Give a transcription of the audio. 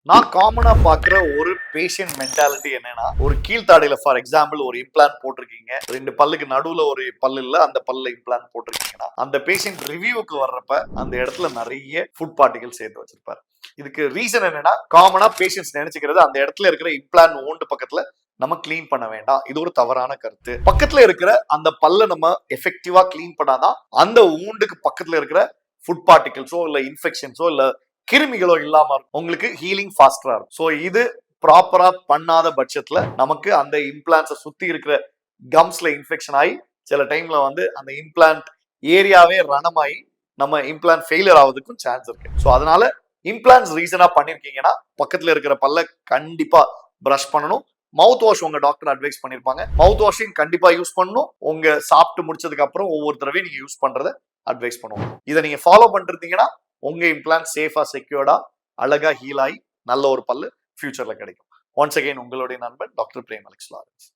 நான் காமனா பாக்குற ஒரு பேஷண்ட் மென்டாலிட்டி என்னன்னா, ஒரு கீழ்த்தாடையில ஃபார் எக்ஸாம்பிள் ஒரு இம்ப்ளான்ட் போட்டிருக்கீங்க, 2 பல்லுக்கு நடுவுல ஒரு பல்லு இல்ல, அந்த பல்ல இம்ப்ளான்ட் போட்டிருக்கீங்கன்னா, அந்த பேஷண்ட் ரிவ்யூவுக்கு வர்றப்ப அந்த இடத்துல நிறைய ஃபுட் பார்ட்டிகல் சேர்த்து வச்சிருப்பாரு. இதுக்கு ரீசன் என்னன்னா, காமனா பேஷண்ட்ஸ் நினைச்சுக்கிறது அந்த இடத்துல இருக்கிற இம்ப்ளான்ட் ஓண்டு பக்கத்துல நம்ம கிளீன் பண்ண வேண்டாம். இது ஒரு தவறான கருத்து. பக்கத்துல இருக்கிற அந்த பல்ல நம்ம எஃபெக்டிவா கிளீன் பண்ணாதான் அந்த ஊண்டுக்கு பக்கத்துல இருக்கிற ஃபுட் பார்ட்டிகல்ஸோ இல்ல இன்ஃபெக்ஷன்ஸோ இல்ல கிருமிகளோ இல்லாம இருக்கும். உங்களுக்கு ஹீலிங் ஃபாஸ்டரா இருக்கும். ஸோ இது ப்ராப்பரா பண்ணாத பட்சத்துல நமக்கு அந்த இம்ப்ளான்ஸை சுத்தி இருக்கிற கம்ஸ்ல இன்ஃபெக்ஷன் ஆகி சில டைம்ல வந்து அந்த இம்ப்ளான்ட் ஏரியாவே ரணமாயி நம்ம இம்ப்ளான்ட் ஃபெயிலியர் ஆகுறதுக்கும் சான்ஸ் இருக்கு. ஸோ அதனால இம்ப்ளான்ஸ் ரீசனா பண்ணிருக்கீங்கன்னா பக்கத்துல இருக்கிற பல்ல கண்டிப்பா பிரஷ் பண்ணணும். மவுத் வாஷ் உங்க டாக்டர் அட்வைஸ் பண்ணிருப்பாங்க. மவுத் வாஷிங் கண்டிப்பா யூஸ் பண்ணணும். உங்க சாப்பிட்டு முடிச்சதுக்கு அப்புறம் ஒவ்வொரு தடவையும் நீங்க யூஸ் பண்றத அட்வைஸ் பண்ணுவோம். இதை நீங்க ஃபாலோ பண்ணிருந்தீங்கன்னா உங்க இம்ப்ளான்ட் சேஃபா செக்யூர்டா அழகா ஹீல் ஆகி நல்ல ஒரு பல்லு ஃபியூச்சர்ல கிடைக்கும். ஒன்ஸ் அகைன் உங்களுடைய நண்பன் டாக்டர் பிரேம் அலெக்ஸ் லாரன்ஸ்.